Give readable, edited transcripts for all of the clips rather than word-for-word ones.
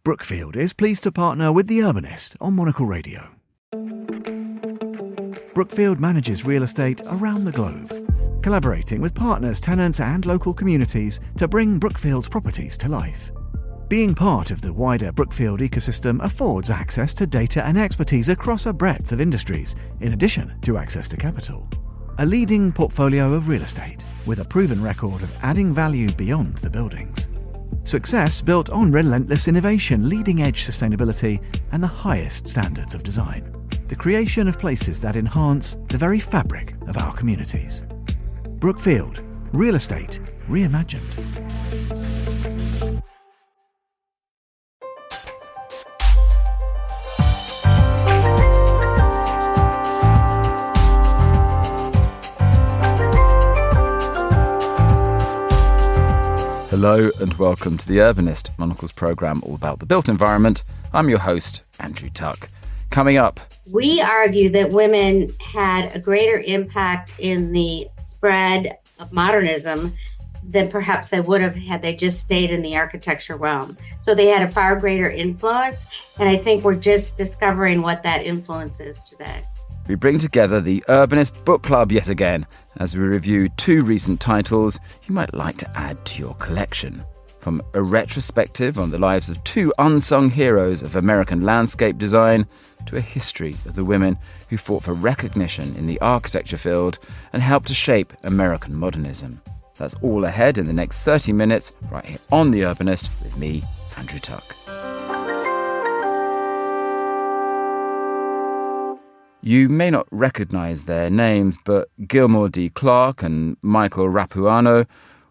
Brookfield is pleased to partner with the Urbanist on Monocle Radio. Brookfield manages real estate around the globe, collaborating with partners, tenants and local communities to bring Brookfield's properties to life. Being part of the wider Brookfield ecosystem affords access to data and expertise across a breadth of industries, in addition to access to capital. A leading portfolio of real estate, with a proven record of adding value beyond the buildings. Success built on relentless innovation, leading-edge sustainability, and the highest standards of design. The creation of places that enhance the very fabric of our communities. Brookfield, real estate reimagined. Hello and welcome to The Urbanist, Monocle's programme all about the built environment. I'm your host, Andrew Tuck. Coming up, we argue that women had a greater impact in the spread of modernism than perhaps they would have had they just stayed in the architecture realm. So they had a far greater influence, and I think we're just discovering what that influence is today. We bring together the Urbanist book club yet again as we review two recent titles you might like to add to your collection. From a retrospective on the lives of two unsung heroes of American landscape design to a history of the women who fought for recognition in the architecture field and helped to shape American modernism. That's all ahead in the next 30 minutes right here on The Urbanist with me, Andrew Tuck. You may not recognise their names, but Gilmore D. Clark and Michael Rapuano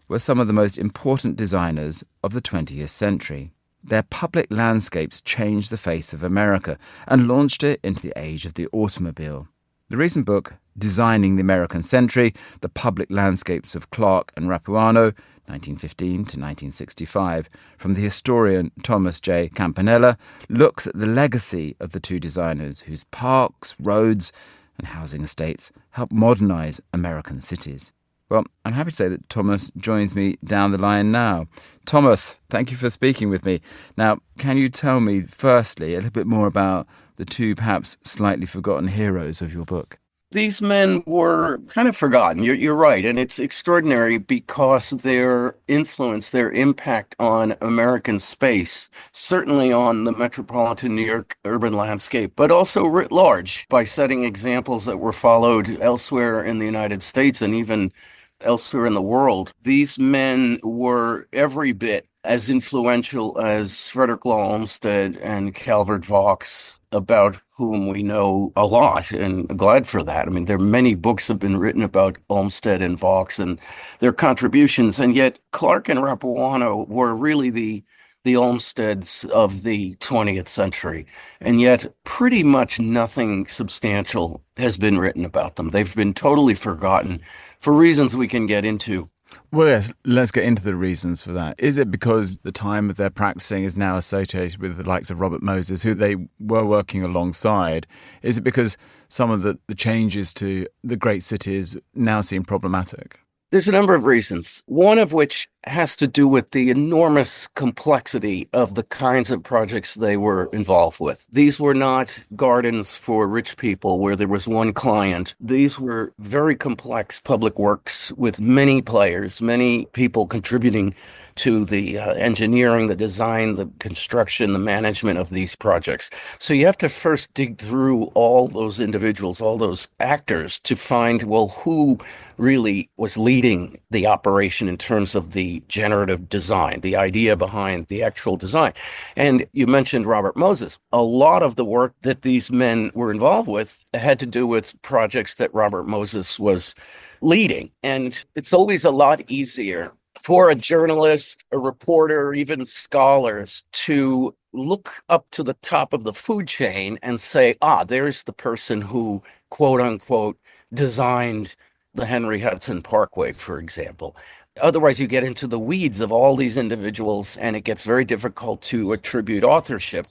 were some of the most important designers of the 20th century. Their public landscapes changed the face of America and launched it into the age of the automobile. The recent book, Designing the American Century, The Public Landscapes of Clark and Rapuano, 1915 to 1965, from the historian Thomas J. Campanella, looks at the legacy of the two designers whose parks, roads and housing estates helped modernise American cities. Well, I'm happy to say that Thomas joins me down the line now. Thomas, thank you for speaking with me. Now, can you tell me, firstly, a little bit more about the two perhaps slightly forgotten heroes of your book? These men were kind of forgotten. You're right. And it's extraordinary because their influence, their impact on American space, certainly on the metropolitan New York urban landscape, but also writ large by setting examples that were followed elsewhere in the United States and even elsewhere in the world. These men were every bit as influential as Frederick Law Olmsted and Calvert Vaux, about whom we know a lot, and glad for that. I mean, there are many books have been written about Olmsted and Vaux and their contributions, and yet Clark and Rapuano were really the Olmsteds of the 20th century, and yet pretty much nothing substantial has been written about them. They've been totally forgotten for reasons we can get into. Well, yes, let's get into the reasons for that. Is it because the time of their practicing is now associated with the likes of Robert Moses, who they were working alongside? Is it because some of the changes to the great cities now seem problematic? There's a number of reasons, one of which has to do with the enormous complexity of the kinds of projects they were involved with. These were not gardens for rich people where there was one client. These were very complex public works with many players, many people contributing to the engineering, the design, the construction, the management of these projects. So you have to first dig through all those individuals, all those actors to find, well, who really was leading the operation in terms of the generative design, the idea behind the actual design. And you mentioned Robert Moses. A lot of the work that these men were involved with had to do with projects that Robert Moses was leading. And it's always a lot easier for a journalist, a reporter, even scholars to look up to the top of the food chain and say, there's the person who, quote unquote, designed the Henry Hudson Parkway, for example. Otherwise, you get into the weeds of all these individuals, and it gets very difficult to attribute authorship.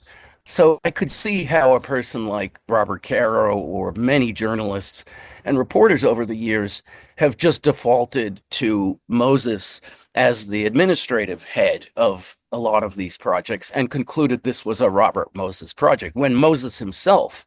So I could see how a person like Robert Caro or many journalists and reporters over the years have just defaulted to Moses as the administrative head of a lot of these projects and concluded this was a Robert Moses project, when Moses himself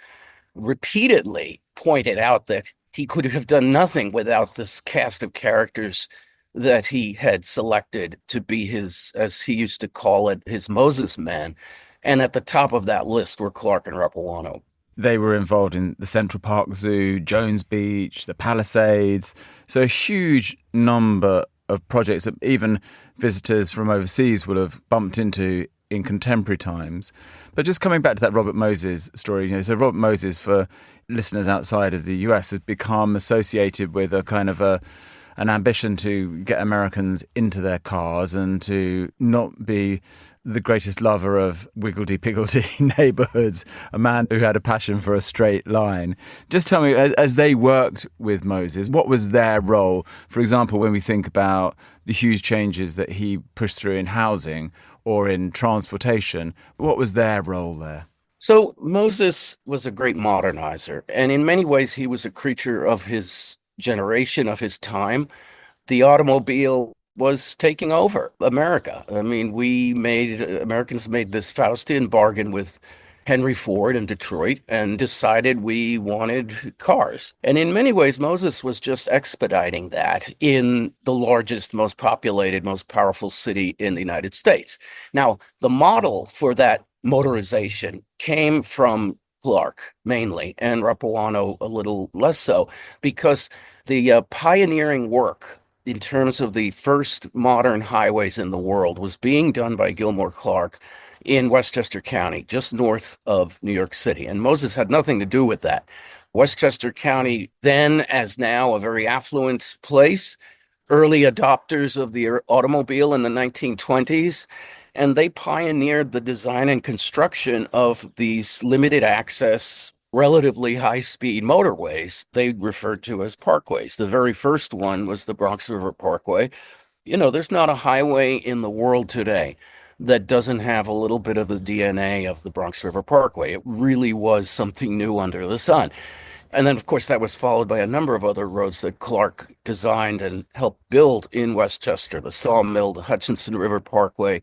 repeatedly pointed out that he could have done nothing without this cast of characters that he had selected to be his, as he used to call it, his Moses men. And at the top of that list were Clark and Rappuano. They were involved in the Central Park Zoo, Jones Beach, the Palisades. So a huge number of projects that even visitors from overseas will have bumped into in contemporary times. But just coming back to that Robert Moses story, so Robert Moses, for listeners outside of the US, has become associated with a kind of an ambition to get Americans into their cars and to not be the greatest lover of wiggledy-piggledy neighbourhoods, a man who had a passion for a straight line. Just tell me, as they worked with Moses, what was their role? For example, when we think about the huge changes that he pushed through in housing or in transportation, what was their role there? So Moses was a great modernizer, and in many ways he was a creature of his generation, of his time. The automobile was taking over America. I mean, Americans made this Faustian bargain with Henry Ford in Detroit and decided we wanted cars. And in many ways, Moses was just expediting that in the largest, most populated, most powerful city in the United States. Now, the model for that motorization came from Clark mainly, and Rappuano a little less so, because the pioneering work in terms of the first modern highways in the world was being done by Gilmore Clark in Westchester County, just north of New York City. And Moses had nothing to do with that. Westchester County, then as now, a very affluent place, early adopters of the automobile in the 1920s. And they pioneered the design and construction of these limited access, relatively high-speed motorways they referred to as parkways. The very first one was the Bronx River Parkway. There's not a highway in the world today that doesn't have a little bit of the DNA of the Bronx River Parkway. It really was something new under the sun. And then, of course, that was followed by a number of other roads that Clark designed and helped build in Westchester, the Sawmill, the Hutchinson River Parkway.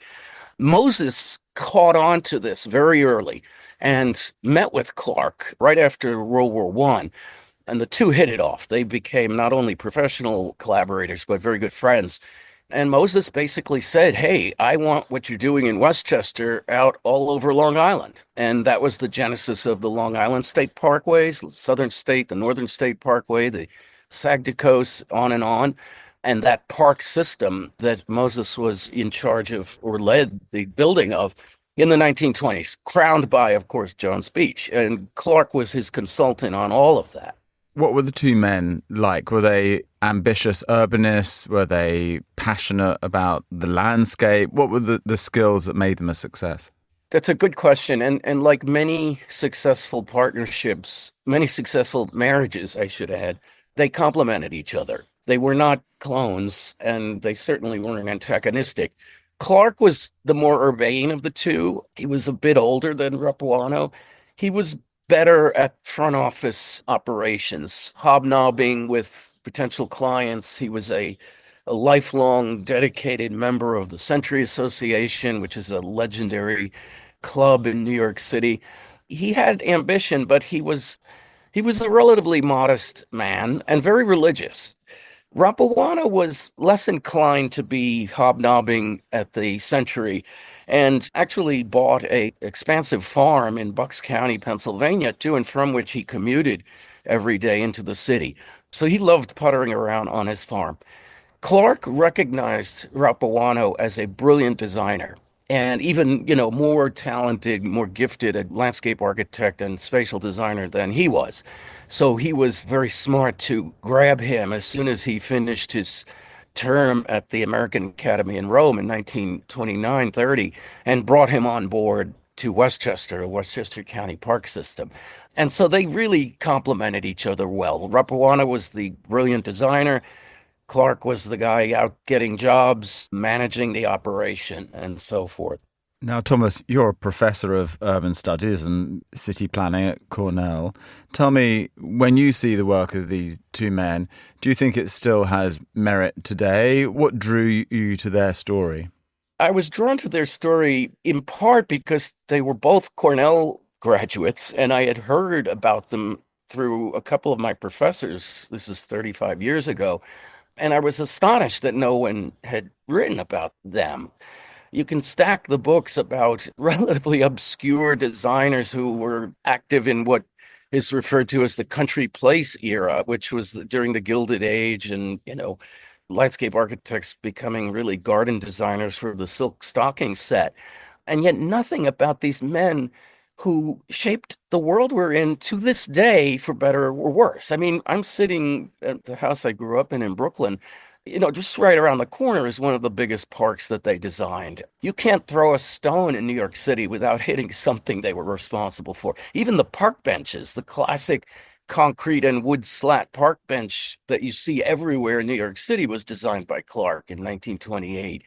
Moses caught on to this very early and met with Clark right after World War I. And the two hit it off. They became not only professional collaborators, but very good friends. And Moses basically said, hey, I want what you're doing in Westchester out all over Long Island. And that was the genesis of the Long Island State Parkways, Southern State, the Northern State Parkway, the Sagticos, on and on. And that park system that Moses was in charge of or led the building of in the 1920s, crowned by, of course, Jones Beach. And Clark was his consultant on all of that. What were the two men like? Were they ambitious urbanists? Were they passionate about the landscape? What were the skills that made them a success? That's a good question. And like many successful partnerships, many successful marriages, I should add, they complemented each other. They were not clones, and they certainly weren't antagonistic. Clark was the more urbane of the two. He was a bit older than Rappuano. He was better at front office operations, hobnobbing with potential clients. He was a lifelong dedicated member of the Century Association, which is a legendary club in New York City. He had ambition, but he was a relatively modest man and very religious. Rappuano was less inclined to be hobnobbing at the Century and actually bought an expansive farm in Bucks County, Pennsylvania, to and from which he commuted every day into the city. So he loved puttering around on his farm. Clark recognized Rappuano as a brilliant designer and even, more talented, more gifted a landscape architect and spatial designer than he was. So he was very smart to grab him as soon as he finished his term at the American Academy in Rome in 1929-30 and brought him on board to Westchester, a Westchester County park system. And so they really complemented each other well. Rappuano was the brilliant designer. Clark was the guy out getting jobs, managing the operation, and so forth. Now, Thomas, you're a professor of urban studies and city planning at Cornell. Tell me, when you see the work of these two men, do you think it still has merit today? What drew you to their story? I was drawn to their story in part because they were both Cornell graduates, and I had heard about them through a couple of my professors. This is 35 years ago. And I was astonished that no one had written about them. You can stack the books about relatively obscure designers who were active in what is referred to as the country place era, which was during the Gilded Age, and, landscape architects becoming really garden designers for the silk stocking set. And yet nothing about these men who shaped the world we're in to this day, for better or worse. I mean, I'm sitting at the house I grew up in Brooklyn. Just right around the corner is one of the biggest parks that they designed. You can't throw a stone in New York City without hitting something they were responsible for. Even the park benches, the classic concrete and wood slat park bench that you see everywhere in New York City, was designed by Clark in 1928.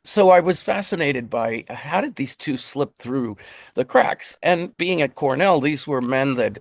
So I was fascinated by how did these two slip through the cracks? And being at Cornell, these were men that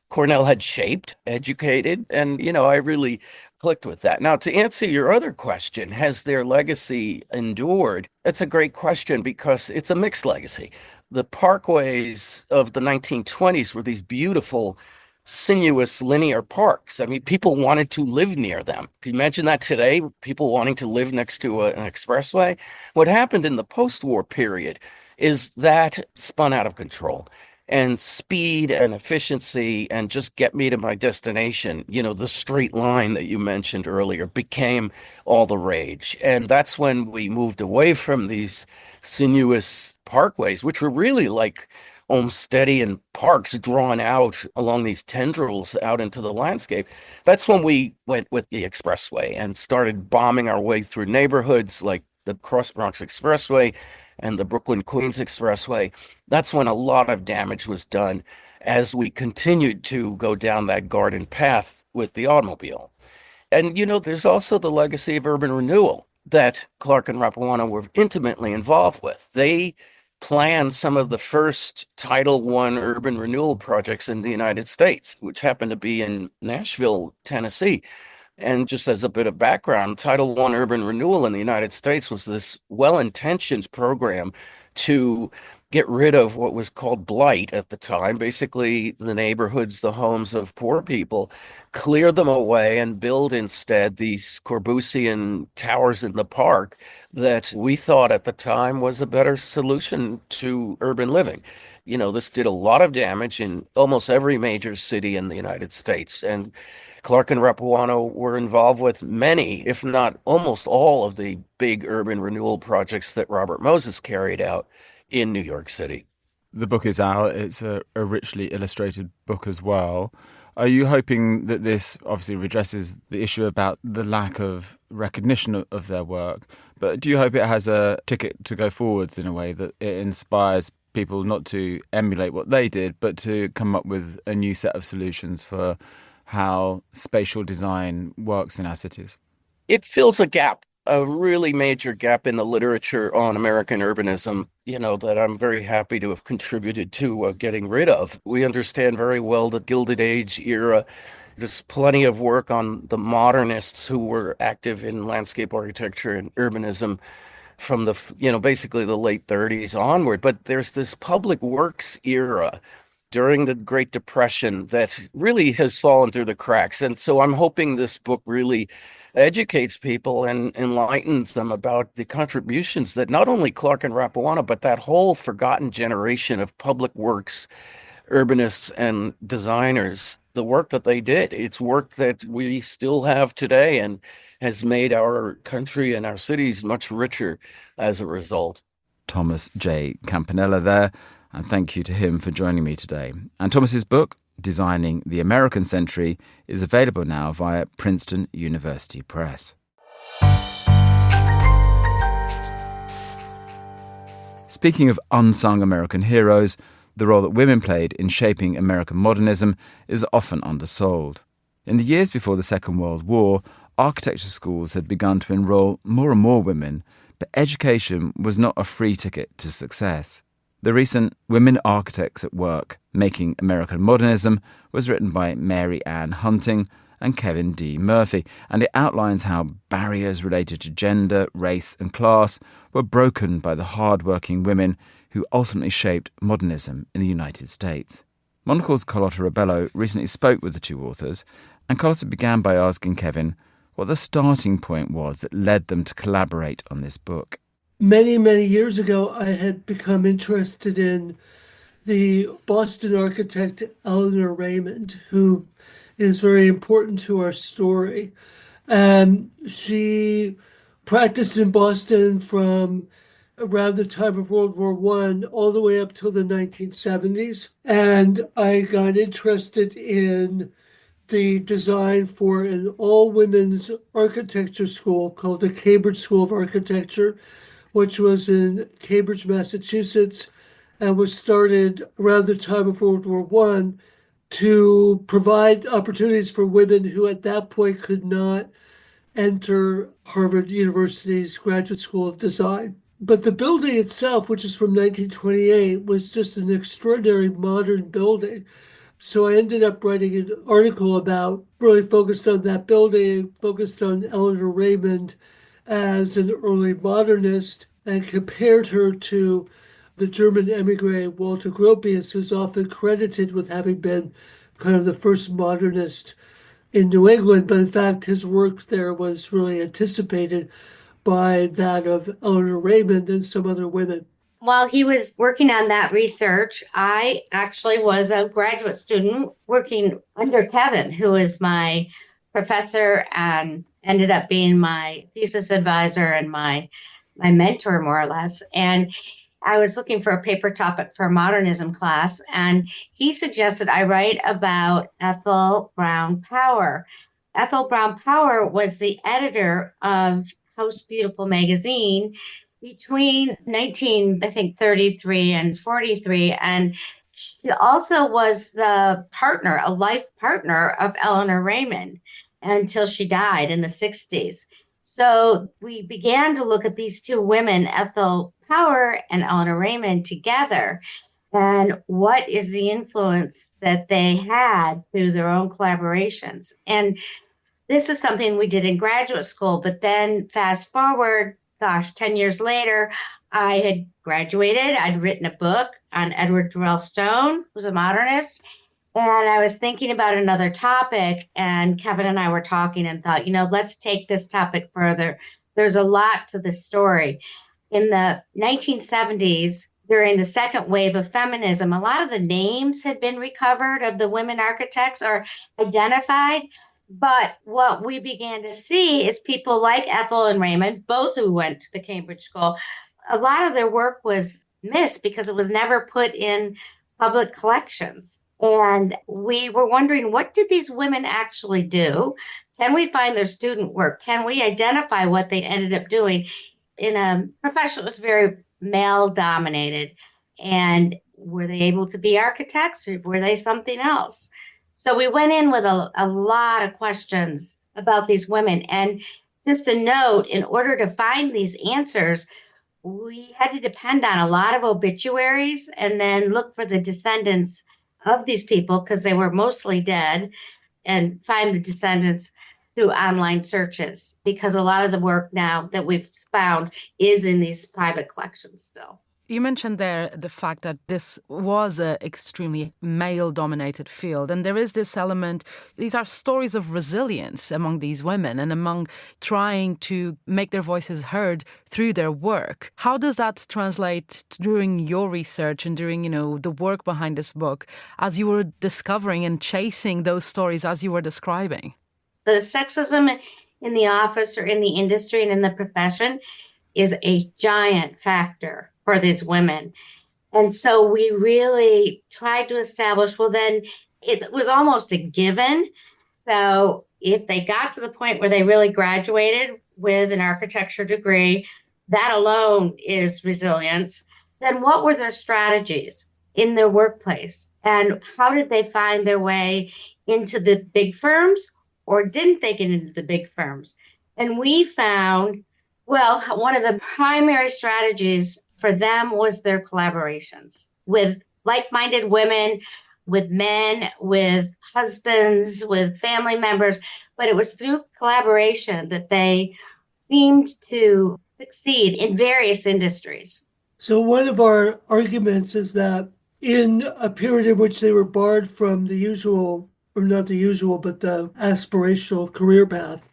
Cornell had shaped, educated, and, I really clicked with that. Now, to answer your other question, has their legacy endured? That's a great question because it's a mixed legacy. The parkways of the 1920s were these beautiful, sinuous linear parks. I mean, people wanted to live near them. Can you imagine that today? People wanting to live next to an expressway? What happened in the post-war period is that spun out of control. And speed and efficiency and just get me to my destination, the straight line that you mentioned earlier, became all the rage. And that's when we moved away from these sinuous parkways, which were really like Olmstedian parks drawn out along these tendrils out into the landscape. That's when we went with the expressway and started bombing our way through neighborhoods like the Cross Bronx Expressway and the Brooklyn-Queens Expressway. That's when a lot of damage was done as we continued to go down that garden path with the automobile. And, there's also the legacy of urban renewal that Clark and Rappuano were intimately involved with. They planned some of the first Title I urban renewal projects in the United States, which happened to be in Nashville, Tennessee. And just as a bit of background, Title I urban renewal in the United States was this well-intentioned program to get rid of what was called blight at the time, basically the neighborhoods, the homes of poor people, clear them away and build instead these Corbusian towers in the park that we thought at the time was a better solution to urban living. This did a lot of damage in almost every major city in the United States. And Clark and Rappuano were involved with many, if not almost all, of the big urban renewal projects that Robert Moses carried out in New York City. The book is out. It's a richly illustrated book as well. Are you hoping that this obviously redresses the issue about the lack of recognition of their work, but do you hope it has a ticket to go forwards in a way that it inspires people not to emulate what they did, but to come up with a new set of solutions for how spatial design works in our cities? It fills a gap, a really major gap in the literature on American urbanism, that I'm very happy to have contributed to getting rid of. We understand very well the Gilded Age era. There's plenty of work on the modernists who were active in landscape architecture and urbanism from basically the late 30s onward. But there's this public works era during the Great Depression that really has fallen through the cracks. And so I'm hoping this book really educates people and enlightens them about the contributions that not only Clark and Rappuano, but that whole forgotten generation of public works urbanists and designers, the work that they did. It's work that we still have today and has made our country and our cities much richer as a result. Thomas J. Campanella there. And thank you to him for joining me today. And Thomas's book, Designing the American Century, is available now via Princeton University Press. Speaking of unsung American heroes, the role that women played in shaping American modernism is often undersold. In the years before the Second World War, architecture schools had begun to enroll more and more women, But education was not a free ticket to success. The recent Women Architects at Work, Making American Modernism was written by Mary Ann Hunting and Kevin D. Murphy, and it outlines how barriers related to gender, race and class were broken by the hard-working women who ultimately shaped modernism in the United States. Monocle's Carlotta Rebello recently spoke with the two authors, and Carlotta began by asking Kevin what the starting point was that led them to collaborate on this book. Many, many years ago, I had become interested in the Boston architect Eleanor Raymond, who is very important to our story. She practiced in Boston from around the time of World War I all the way up till the 1970s. And I got interested in the design for an all-women's architecture school called the Cambridge School of Architecture, which was in Cambridge, Massachusetts, and was started around the time of World War I to provide opportunities for women who at that point could not enter Harvard University's Graduate School of Design. But the building itself, which is from 1928, was just an extraordinary modern building. So I ended up writing an article about, really focused on that building, focused on Eleanor Raymond as an early modernist, and compared her to the German emigre Walter Gropius, who's often credited with having been kind of the first modernist in New England, but in fact his work there was really anticipated by that of Eleanor Raymond and some other women. While he was working on that research, I actually was a graduate student working under Kevin, who is my professor and ended up being my thesis advisor and my mentor, more or less. And I was looking for a paper topic for a modernism class, and he suggested I write about Ethel Brown Power. Ethel Brown Power was the editor of House Beautiful magazine between 1933 and 43. And she also was the partner, a life partner of Eleanor Raymond until she died in the 60s. So we began to look at these two women, Ethel Power and Eleanor Raymond, together, and what is the influence that they had through their own collaborations. And this is something we did in graduate school, but then fast forward, 10 years later, I had graduated. I'd written a book on Edward Durrell Stone, who's a modernist. And I was thinking about another topic, and Kevin and I were talking and thought, let's take this topic further. There's a lot to this story. In the 1970s, during the second wave of feminism, a lot of the names had been recovered of the women architects or identified. But what we began to see is people like Ethel and Raymond, both who went to the Cambridge School, a lot of their work was missed because it was never put in public collections. And we were wondering, what did these women actually do? Can we find their student work? Can we identify what they ended up doing in a profession that was very male-dominated? And were they able to be architects, or were they something else? So we went in with a lot of questions about these women. And just a note, in order to find these answers, we had to depend on a lot of obituaries and then look for the descendants of these people, because they were mostly dead, and find the descendants through online searches, because a lot of the work now that we've found is in these private collections still. You mentioned there the fact that this was an extremely male-dominated field, and there is this element, these are stories of resilience among these women and among trying to make their voices heard through their work. How does that translate during your research and during, the work behind this book as you were discovering and chasing those stories as you were describing? The sexism in the office or in the industry and in the profession is a giant factor for these women. And so we really tried to establish, well, then it was almost a given. So if they got to the point where they really graduated with an architecture degree, that alone is resilience. Then what were their strategies in their workplace? And how did they find their way into the big firms, or didn't they get into the big firms? And we found Well, one of the primary strategies for them was their collaborations with like-minded women, with men, with husbands, with family members. But it was through collaboration that they seemed to succeed in various industries. So one of our arguments is that in a period in which they were barred from the usual, or not the usual, but the aspirational career path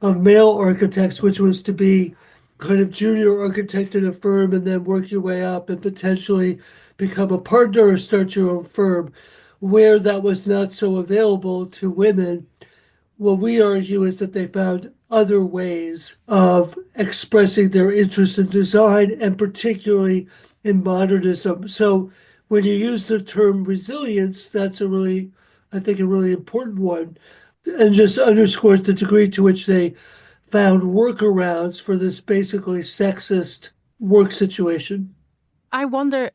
of male architects, which was to be kind of junior architect in a firm and then work your way up and potentially become a partner or start your own firm, where that was not so available to women. What we argue is that they found other ways of expressing their interest in design and particularly in modernism. So when you use the term resilience, that's I think, a really important one, and just underscores the degree to which they found workarounds for this basically sexist work situation. I wonder,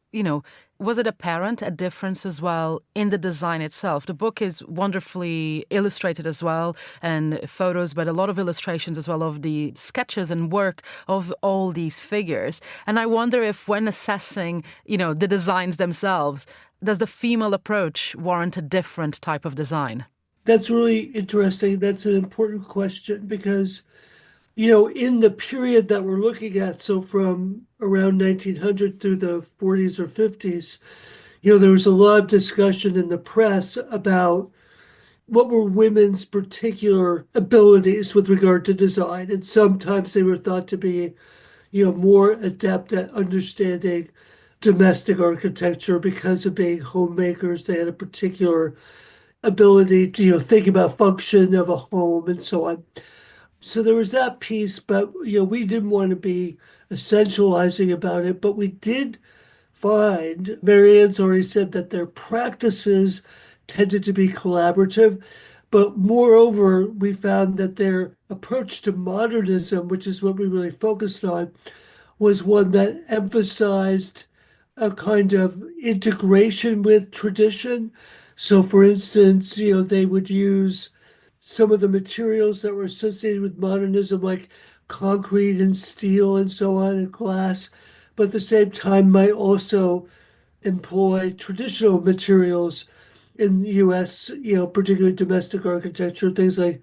was it apparent a difference as well in the design itself? The book is wonderfully illustrated as well, and photos, but a lot of illustrations as well of the sketches and work of all these figures. And I wonder if when assessing, the designs themselves, does the female approach warrant a different type of design? That's really interesting. That's an important question because in the period that we're looking at, so from around 1900 through the 40s or 50s, there was a lot of discussion in the press about what were women's particular abilities with regard to design. And sometimes they were thought to be, more adept at understanding domestic architecture because of being homemakers. They had a particular ability to, think about function of a home and so on. So there was that piece, but we didn't want to be essentializing about it. But we did find, Marianne's already said that their practices tended to be collaborative, but moreover, we found that their approach to modernism, which is what we really focused on, was one that emphasized a kind of integration with tradition. So for instance, they would use some of the materials that were associated with modernism, like concrete and steel and so on, and glass, but at the same time might also employ traditional materials in the US, particularly domestic architecture, things like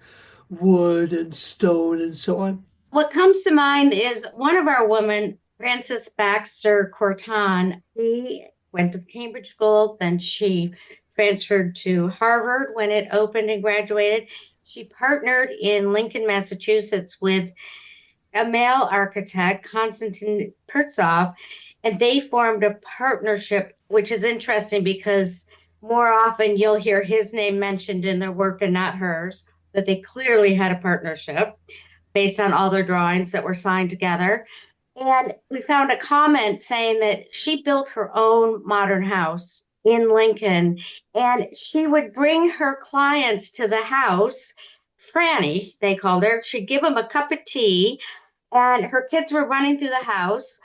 wood and stone and so on. What comes to mind is one of our women, Frances Baxter Corton. She went to Cambridge School, then she transferred to Harvard when it opened and graduated. She partnered in Lincoln, Massachusetts with a male architect, Konstantin Pertsov, and they formed a partnership, which is interesting because more often you'll hear his name mentioned in their work and not hers, but they clearly had a partnership based on all their drawings that were signed together. And we found a comment saying that she built her own modern house in Lincoln, and she would bring her clients to the house. Franny, they called her. She'd give them a cup of tea, and her kids were running through the house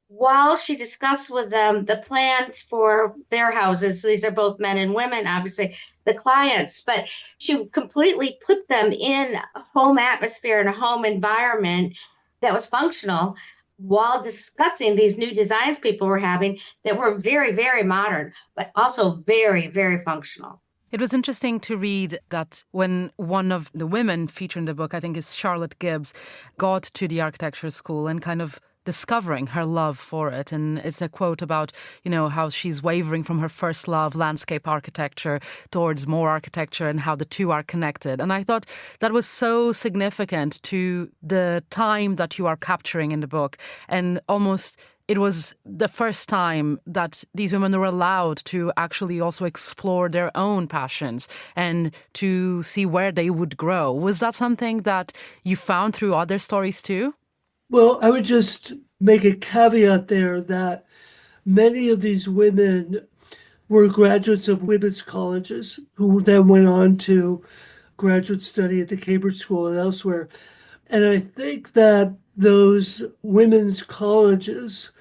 while she discussed with them the plans for their houses. So these are both men and women, obviously, the clients, but she completely put them in a home atmosphere and a home environment that was functional while discussing these new designs people were having that were very, very modern, but also very, very functional. It was interesting to read that when one of the women featured in the book, I think is Charlotte Gibbs, got to the architecture school and kind of discovering her love for it. And it's a quote about, how she's wavering from her first love, landscape architecture, towards more architecture and how the two are connected. And I thought that was so significant to the time that you are capturing in the book. And almost it was the first time that these women were allowed to actually also explore their own passions and to see where they would grow. Was that something that you found through other stories too? Well, I would just make a caveat there that many of these women were graduates of women's colleges who then went on to graduate study at the Cambridge School and elsewhere. And I think that those women's colleges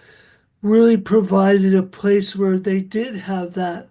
really provided a place where they did have that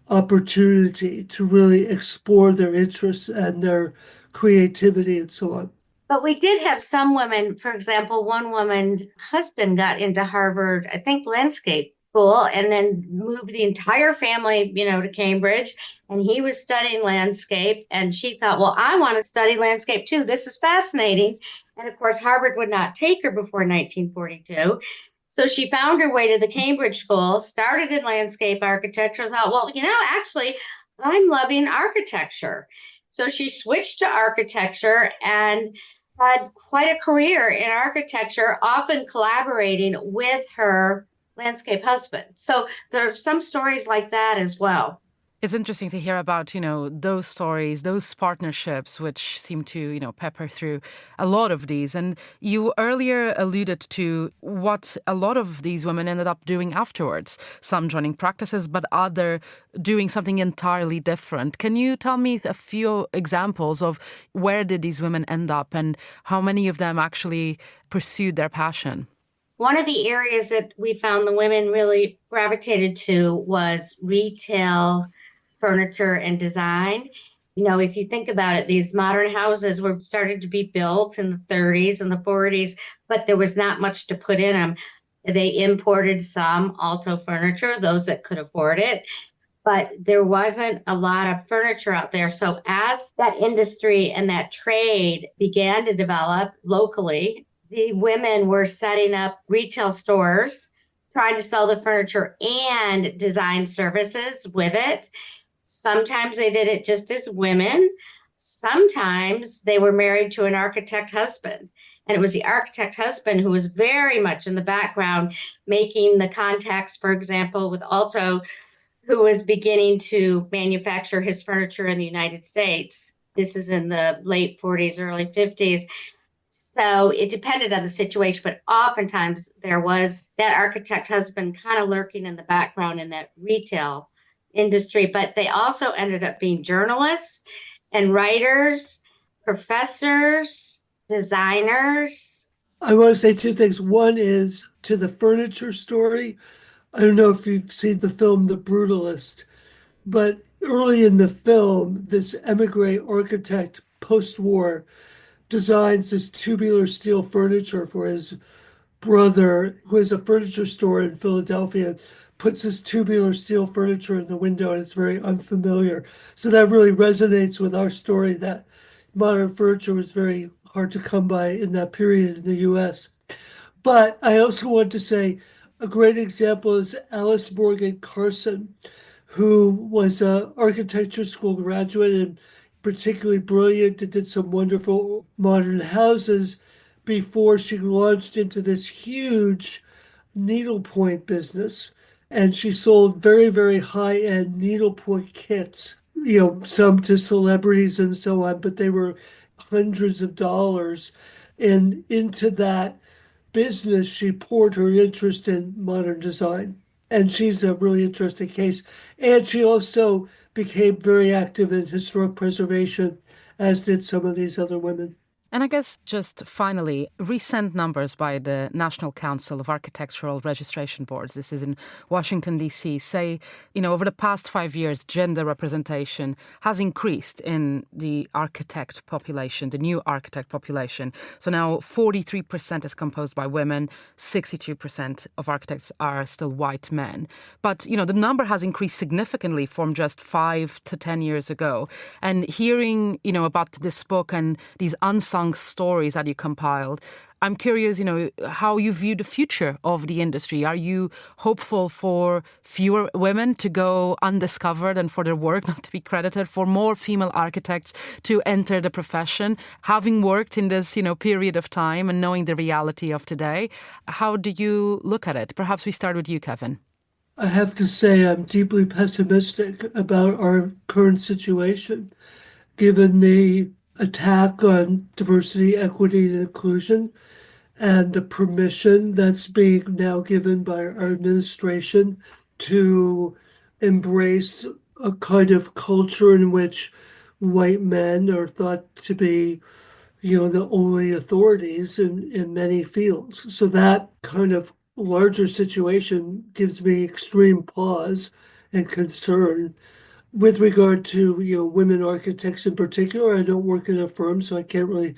opportunity to really explore their interests and their creativity and so on. But we did have some women, for example, one woman's husband got into Harvard, I think landscape school, and then moved the entire family, to Cambridge. And he was studying landscape. And she thought, well, I want to study landscape too. This is fascinating. And of course, Harvard would not take her before 1942. So she found her way to the Cambridge school, started in landscape architecture, thought, well, actually, I'm loving architecture. So she switched to architecture and had quite a career in architecture, often collaborating with her landscape husband. So there are some stories like that as well. It's interesting to hear about, those stories, those partnerships, which seem to, pepper through a lot of these. And you earlier alluded to what a lot of these women ended up doing afterwards. Some joining practices, but other doing something entirely different. Can you tell me a few examples of where did these women end up and how many of them actually pursued their passion? One of the areas that we found the women really gravitated to was retail, furniture, and design. If you think about it, these modern houses were started to be built in the 30s and the 40s, but there was not much to put in them. They imported some Alto furniture, those that could afford it, but there wasn't a lot of furniture out there. So as that industry and that trade began to develop locally, the women were setting up retail stores, trying to sell the furniture and design services with it. Sometimes they did it just as women. Sometimes they were married to an architect husband. And it was the architect husband who was very much in the background, making the contacts, for example, with Alto, who was beginning to manufacture his furniture in the United States. This is in the late 40s, early 50s. So it depended on the situation, but oftentimes there was that architect husband kind of lurking in the background in that retail industry. But they also ended up being journalists and writers, professors, designers. I want to say two things. One is to the furniture story. I don't know if you've seen the film The Brutalist, but early in the film, this emigre architect post-war designs this tubular steel furniture for his brother, who has a furniture store in Philadelphia, puts this tubular steel furniture in the window, and it's very unfamiliar. So that really resonates with our story that modern furniture was very hard to come by in that period in the US. But I also want to say a great example is Alice Morgan Carson, who was an architecture school graduate and particularly brilliant and did some wonderful modern houses before she launched into this huge needlepoint business. And she sold very, very high-end needlepoint kits, some to celebrities and so on, but they were hundreds of dollars. And into that business, she poured her interest in modern design. And she's a really interesting case. And she also became very active in historic preservation, as did some of these other women. And I guess just finally, recent numbers by the National Council of Architectural Registration Boards, this is in Washington, D.C., say, over the past 5 years, gender representation has increased in the architect population, the new architect population. So now 43% is composed by women, 62% of architects are still white men. But, the number has increased significantly from just 5 to 10 years ago. And hearing, about this book and these unsung stories that you compiled, I'm curious, how you view the future of the industry. Are you hopeful for fewer women to go undiscovered and for their work not to be credited, for more female architects to enter the profession? Having worked in this, period of time and knowing the reality of today, how do you look at it? Perhaps we start with you, Kevin. I have to say I'm deeply pessimistic about our current situation, given the attack on diversity, equity, and inclusion, and the permission that's being now given by our administration to embrace a kind of culture in which white men are thought to be, the only authorities in many fields. So that kind of larger situation gives me extreme pause and concern. With regard to women architects in particular, I don't work in a firm, so I can't really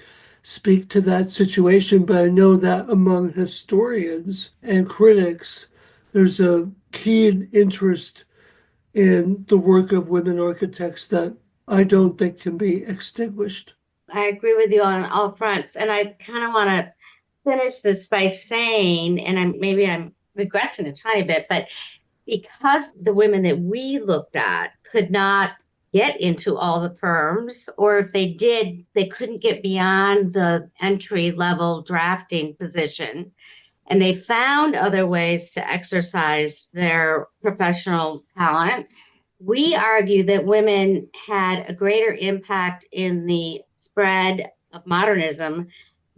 speak to that situation, but I know that among historians and critics, there's a keen interest in the work of women architects that I don't think can be extinguished. I agree with you on all fronts. And I kind of want to finish this by saying, and maybe I'm regressing a tiny bit, but because the women that we looked at could not get into all the firms, or if they did, they couldn't get beyond the entry level drafting position. And they found other ways to exercise their professional talent. We argue that women had a greater impact in the spread of modernism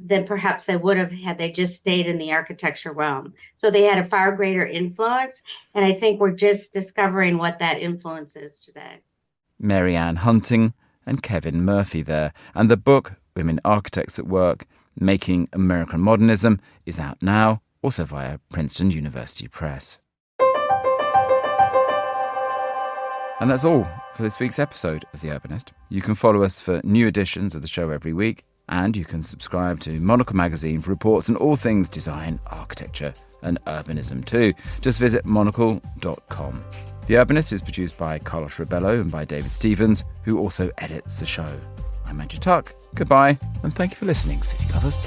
than perhaps they would have had they just stayed in the architecture realm. So they had a far greater influence. And I think we're just discovering what that influence is today. Mary Ann Hunting and Kevin Murphy there. And the book, Women Architects at Work, Making American Modernism, is out now, also via Princeton University Press. And that's all for this week's episode of The Urbanist. You can follow us for new editions of the show every week, and you can subscribe to Monocle magazine for reports on all things design, architecture and urbanism too. Just visit monocle.com. The Urbanist is produced by Carlos Rebello and by David Stevens, who also edits the show. I'm Andrew Tuck. Goodbye, and thank you for listening, city lovers.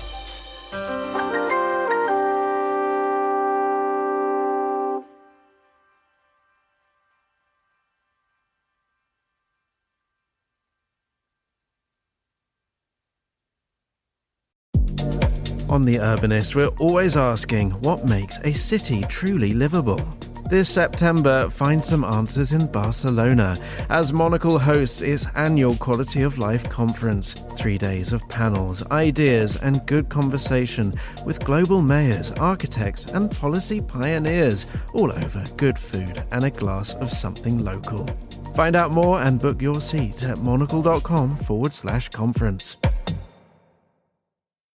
On The Urbanist, we're always asking what makes a city truly livable. This September, find some answers in Barcelona as Monocle hosts its annual Quality of Life conference. 3 days of panels, ideas and good conversation with global mayors, architects and policy pioneers, all over good food and a glass of something local. Find out more and book your seat at monocle.com/conference.